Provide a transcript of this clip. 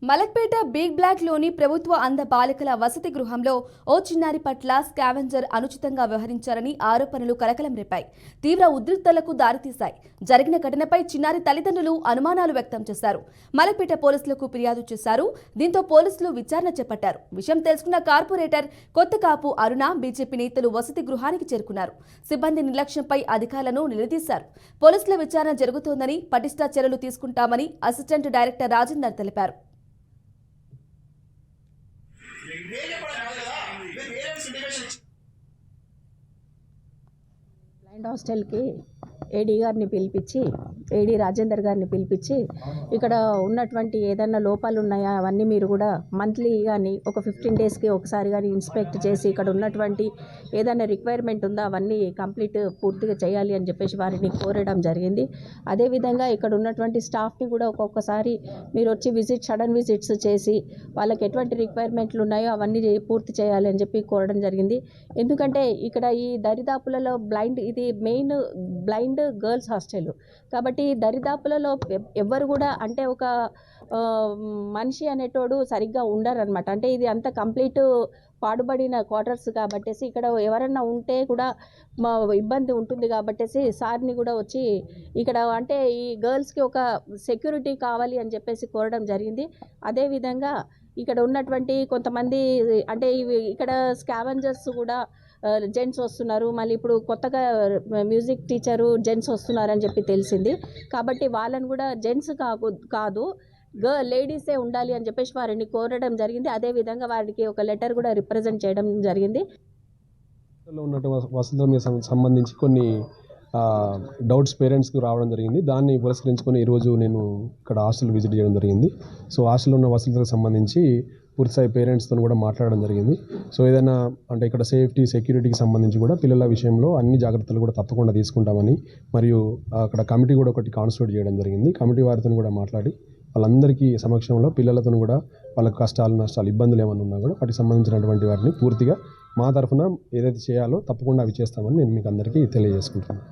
Malakpet big black లోని ప్రభుత్వ అంధ బాలికల వసతి గృహంలో ఓ చిన్నారి పట్ల స్కావెంజర్ అనుచితంగా వ్యవహరించారని ఆరోపణలు కలకలం రేపాయి. తీవ్ర ఉద్రిక్తతలకు దారితీశాయి. జరిగిన ఘటనపై చిన్నారి తల్లిదండ్రులు అనుమానాలు వ్యక్తం చేశారు. మలక్పేట పోలీసులకు ఫిర్యాదు చేశారు. దీంతో పోలీసులు విచారణ చేపట్టారు. విషయం తెలుసుకున్న కార్పొరేటర్ కొత్తకాపు అరుణ, బీజేపీ నేతలు వసతి గృహానికి చేరుకున్నారు. సిబ్బంది నిర్లక్ష్యంపై అధికారులను నిలదీశారు. పోలీసుల విచారణ జరుగుతోందని, పటిష్ట చర్యలు తీసుకుంటామని అసిస్టెంట్ డైరెక్టర్ రాజేందర్ తెలిపారు. బ్లైండ్ హాస్టల్కి ఏడీ గారిని పిలిపించి, ఏడీ రాజేందర్ గారిని పిలిపించి, ఇక్కడ ఉన్నటువంటి ఏదైనా లోపాలు ఉన్నాయా అవన్నీ మీరు కూడా మంత్లీ కానీ ఒక 15 డేస్కి ఒకసారి కానీ ఇన్స్పెక్ట్ చేసి ఇక్కడ ఉన్నటువంటి ఏదైనా రిక్వైర్మెంట్ ఉందా అవన్నీ పూర్తిగా చేయాలి అని చెప్పేసి వారిని కోరడం జరిగింది. అదేవిధంగా ఇక్కడ ఉన్నటువంటి స్టాఫ్ని కూడా ఒక్కొక్కసారి మీరు వచ్చి సడన్ విజిట్స్ చేసి వాళ్ళకి ఎటువంటి రిక్వైర్మెంట్లు ఉన్నాయో అవన్నీ పూర్తి చేయాలి అని చెప్పి కోరడం జరిగింది. ఎందుకంటే ఇక్కడ ఈ దరిదాపులలో ఇది మెయిన్ బ్లైండ్ గర్ల్స్ హాస్టల్ కాబట్టి దరిదాపులలో ఎవ్వరు కూడా అంటే ఒక మనిషి అనేటోడు సరిగ్గా ఉండరనమాట. అంటే ఇది అంత కంప్లీట్ పాడుబడిన క్వార్టర్స్ కాబట్టేసి ఇక్కడ ఎవరన్నా ఉంటే కూడా ఇబ్బంది ఉంటుంది కాబట్టేసి సార్ని కూడా వచ్చి ఇక్కడ అంటే ఈ గర్ల్స్కి ఒక సెక్యూరిటీ కావాలి అని చెప్పేసి కోరడం జరిగింది. అదేవిధంగా ఇక్కడ ఉన్నటువంటి కొంతమంది అంటే ఇక్కడ స్కావెంజర్స్ కూడా జెంట్స్ వస్తున్నారు. మళ్ళీ ఇప్పుడు కొత్తగా మ్యూజిక్ టీచరు జెంట్స్ వస్తున్నారని చెప్పి తెలిసింది. కాబట్టి వాళ్ళని కూడా జెంట్స్ కాదు లేడీసే ఉండాలి అని చెప్పేసి వారిని కోరడం జరిగింది. అదేవిధంగా వారికి ఒక లెటర్ కూడా రిప్రజెంట్ చేయడం జరిగింది. వసతులకు సంబంధించి కొన్ని డౌట్స్ పేరెంట్స్కి రావడం జరిగింది. దాన్ని పురస్కరించుకొని ఈరోజు నేను ఇక్కడ హాస్టల్ విజిట్ చేయడం జరిగింది. సో హాస్టల్లో ఉన్న వసతులకు సంబంధించి పూర్తిస్థాయి పేరెంట్స్తో కూడా మాట్లాడడం జరిగింది. సో ఏదైనా అంటే ఇక్కడ సెక్యూరిటీకి సంబంధించి కూడా పిల్లల విషయంలో అన్ని జాగ్రత్తలు కూడా తప్పకుండా తీసుకుంటామని, మరియు అక్కడ కమిటీ కూడా ఒకటి కాన్స్టిట్యూట్ చేయడం జరిగింది. కమిటీ వారితో కూడా మాట్లాడి వాళ్ళందరికీ సమక్షంలో పిల్లలతో కూడా వాళ్ళ కష్టాలు, నష్టాలు, ఇబ్బందులు ఏమైనా ఉన్నా కూడా వాటికి సంబంధించినటువంటి వాటిని పూర్తిగా మా తరఫున ఏదైతే చేయాలో తప్పకుండా అవి చేస్తామని నేను మీకు అందరికీ తెలియజేసుకుంటున్నాను.